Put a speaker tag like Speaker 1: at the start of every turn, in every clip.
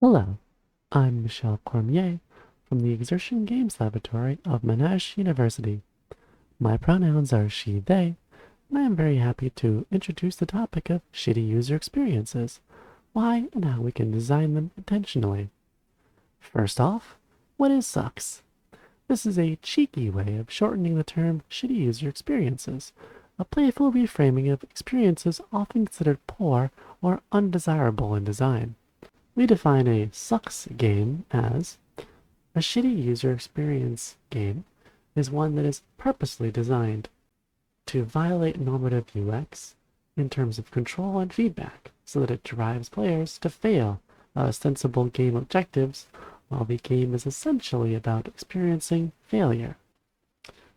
Speaker 1: Hello, I'm Michelle Cormier from the Exertion Games Laboratory of Monash University. My pronouns are she, they, and I am very happy to introduce the topic of shitty user experiences, why and how we can design them intentionally. First off, what is SUX? This is a cheeky way of shortening the term shitty user experiences, a playful reframing of experiences often considered poor or undesirable in design. We define a SUX game as a shitty user experience game is one that is purposely designed to violate normative UX in terms of control and feedback so that it drives players to fail ostensible game objectives while the game is essentially about experiencing failure.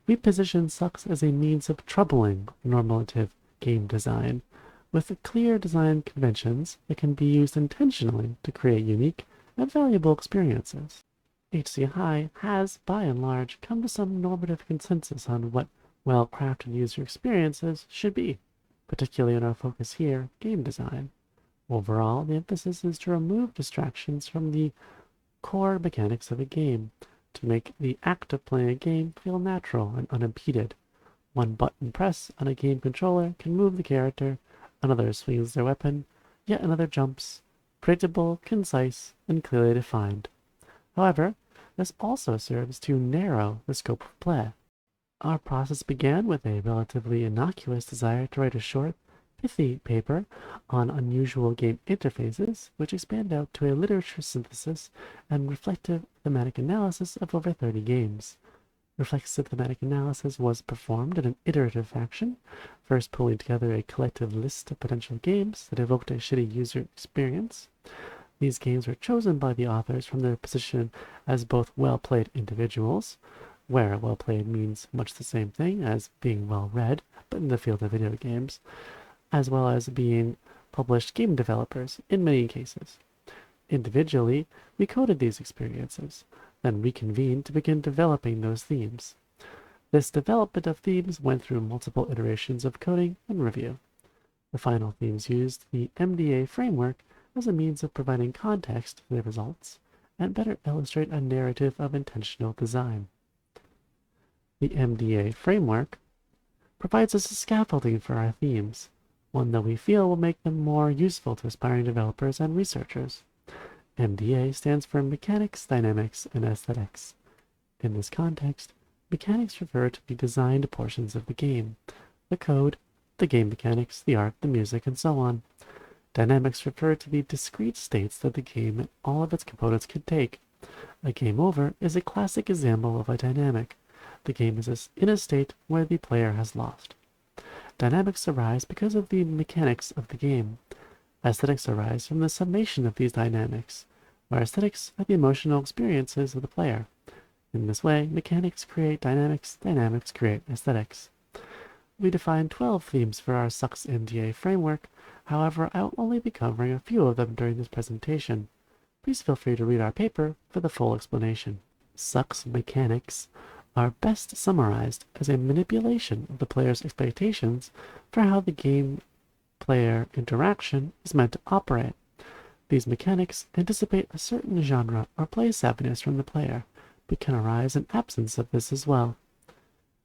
Speaker 1: We position SUX as a means of troubling normative game design with clear design conventions that can be used intentionally to create unique and valuable experiences. HCI has, by and large, come to some normative consensus on what well-crafted user experiences should be, particularly in our focus here, game design. Overall, the emphasis is to remove distractions from the core mechanics of a game, to make the act of playing a game feel natural and unimpeded. One button press on a game controller can move the character, another swings their weapon, yet another jumps, predictable, concise, and clearly defined. However, this also serves to narrow the scope of play. Our process began with a relatively innocuous desire to write a short, pithy paper on unusual game interfaces, which expanded out to a literature synthesis and reflective thematic analysis of over 30 games. Reflexive thematic analysis was performed in an iterative fashion, first pulling together a collective list of potential games that evoked a shitty user experience. These games were chosen by the authors from their position as both well-played individuals, where well-played means much the same thing as being well-read, but in the field of video games, as well as being published game developers in many cases. Individually, we coded these experiences, then reconvened to begin developing those themes. This development of themes went through multiple iterations of coding and review. The final themes used the MDA framework as a means of providing context to the results and better illustrate a narrative of intentional design. The MDA framework provides us a scaffolding for our themes, one that we feel will make them more useful to aspiring developers and researchers. MDA stands for Mechanics, Dynamics, and Aesthetics. In this context, mechanics refer to the designed portions of the game, the code, the game mechanics, the art, the music, and so on. Dynamics refer to the discrete states that the game and all of its components can take. A game over is a classic example of a dynamic. The game is in a state where the player has lost. Dynamics arise because of the mechanics of the game. Aesthetics arise from the summation of these dynamics, where aesthetics are the emotional experiences of the player. In this way, mechanics create dynamics, dynamics create aesthetics. We define 12 themes for our SUX MDA framework. However, I will only be covering a few of them during this presentation. Please feel free to read our paper for the full explanation. SUX mechanics are best summarized as a manipulation of the player's expectations for how the game player interaction is meant to operate. These mechanics anticipate a certain genre or play savviness from the player, but can arise in absence of this as well.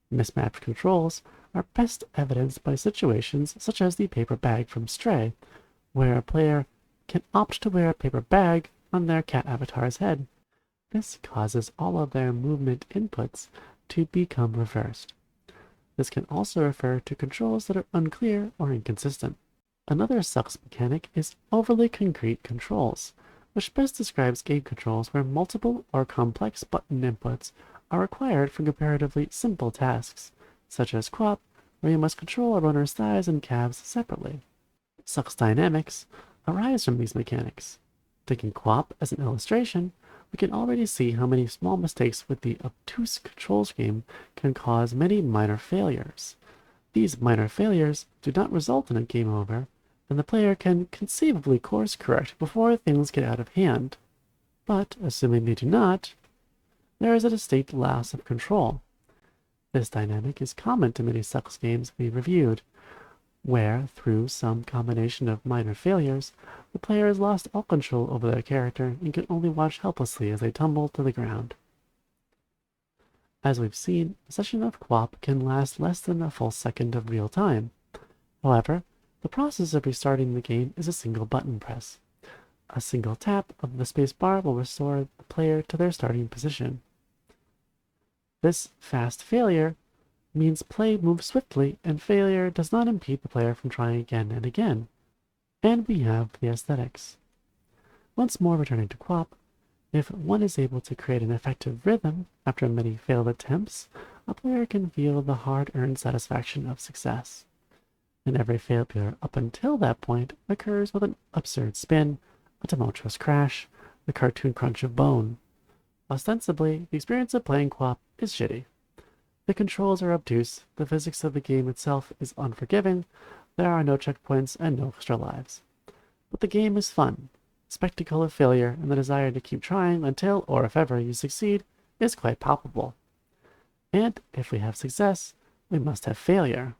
Speaker 1: Mismatched controls are best evidenced by situations such as the paper bag from Stray, where a player can opt to wear a paper bag on their cat avatar's head. This causes all of their movement inputs to become reversed. This can also refer to controls that are unclear or inconsistent. Another SUX mechanic is overly concrete controls, which best describes game controls where multiple or complex button inputs are required for comparatively simple tasks, such as QWOP, where you must control a runner's thighs and calves separately. SUX dynamics arise from these mechanics. Taking QWOP as an illustration, we can already see how many small mistakes with the obtuse control scheme can cause many minor failures. These minor failures do not result in a game over, and the player can conceivably course correct before things get out of hand. But, assuming they do not, there is a distinct loss of control. This dynamic is common to many SUX games we reviewed. where, through some combination of minor failures, the player has lost all control over their character and can only watch helplessly as they tumble to the ground. As we've seen, a session of QWOP can last less than a full second of real time. However, the process of restarting the game is a single button press. A single tap of the spacebar will restore the player to their starting position. This fast failure means play moves swiftly and failure does not impede the player from trying again and again. And we have the aesthetics. Once more returning to QWOP, if one is able to create an effective rhythm after many failed attempts, a player can feel the hard-earned satisfaction of success. And every failure up until that point occurs with an absurd spin, a tumultuous crash, the cartoon crunch of bone. Ostensibly, the experience of playing QWOP is shitty. The controls are obtuse, the physics of the game itself is unforgiving, there are no checkpoints and no extra lives. But the game is fun. The spectacle of failure and the desire to keep trying until, or if ever, you succeed is quite palpable. And if we have success, we must have failure.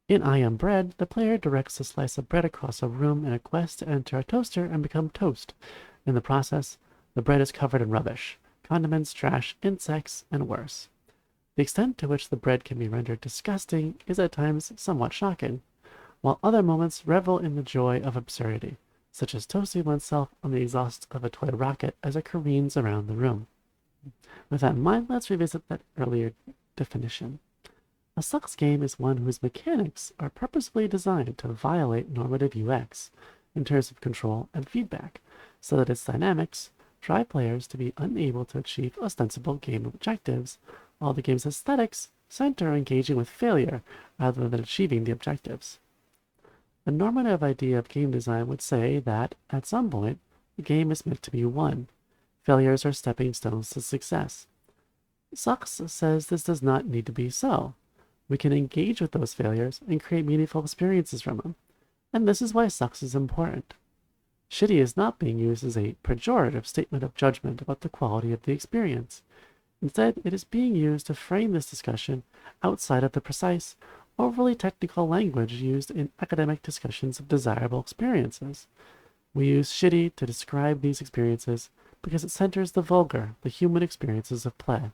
Speaker 1: In I Am Bread, the player directs a slice of bread across a room in a quest to enter a toaster and become toast. In the process, the bread is covered in rubbish, condiments, trash, insects, and worse. The extent to which the bread can be rendered disgusting is at times somewhat shocking, while other moments revel in the joy of absurdity, such as toasting oneself on the exhaust of a toy rocket as it careens around the room. With that in mind, let's revisit that earlier definition. A SUX game is one whose mechanics are purposefully designed to violate normative UX in terms of control and feedback, so that its dynamics drive players to be unable to achieve ostensible game objectives, while the game's aesthetics center engaging with failure rather than achieving the objectives. The normative idea of game design would say that, at some point, the game is meant to be won. Failures are stepping stones to success. SUX says this does not need to be so. We can engage with those failures and create meaningful experiences from them. And this is why SUX is important. Shitty is not being used as a pejorative statement of judgment about the quality of the experience. Instead, it is being used to frame this discussion outside of the precise, overly technical language used in academic discussions of desirable experiences. We use shitty to describe these experiences because it centers the vulgar, the human experiences of play.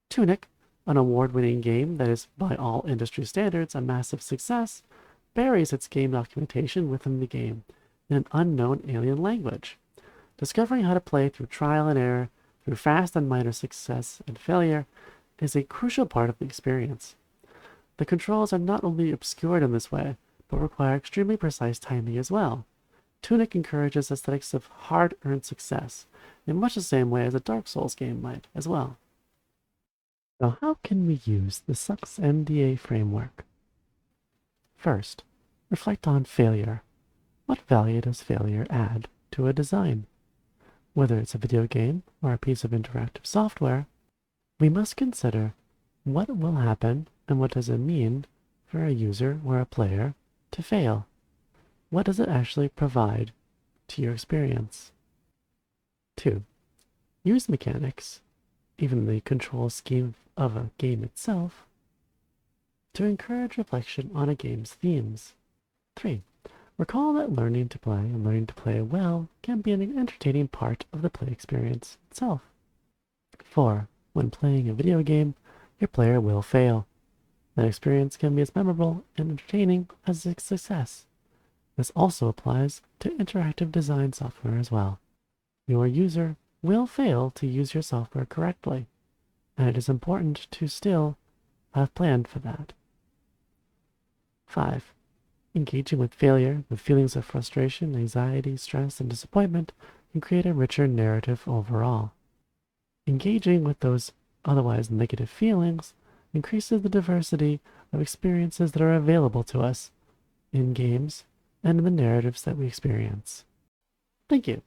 Speaker 1: Tunic, an award-winning game that is, by all industry standards, a massive success, buries its game documentation within the game in an unknown alien language. Discovering how to play through trial and error, through fast and minor success and failure, is a crucial part of the experience. The controls are not only obscured in this way, but require extremely precise timing as well. Tunic encourages aesthetics of hard-earned success, in much the same way as a Dark Souls game might as well. So how can we use the SUX MDA framework? First, reflect on failure. What value does failure add to a design? Whether it's a video game or a piece of interactive software, we must consider what will happen and what does it mean for a user or a player to fail. What does it actually provide to your experience? 2. Use mechanics, even the control scheme of a game itself, to encourage reflection on a game's themes. 3. Recall that learning to play and learning to play well can be an entertaining part of the play experience itself. 4. When playing a video game, your player will fail. That experience can be as memorable and entertaining as its success. This also applies to interactive design software as well. Your user will fail to use your software correctly, and it is important to still have planned for that. 5. Engaging with failure, with feelings of frustration, anxiety, stress, and disappointment can create a richer narrative overall. Engaging with those otherwise negative feelings increases the diversity of experiences that are available to us in games and in the narratives that we experience. Thank you.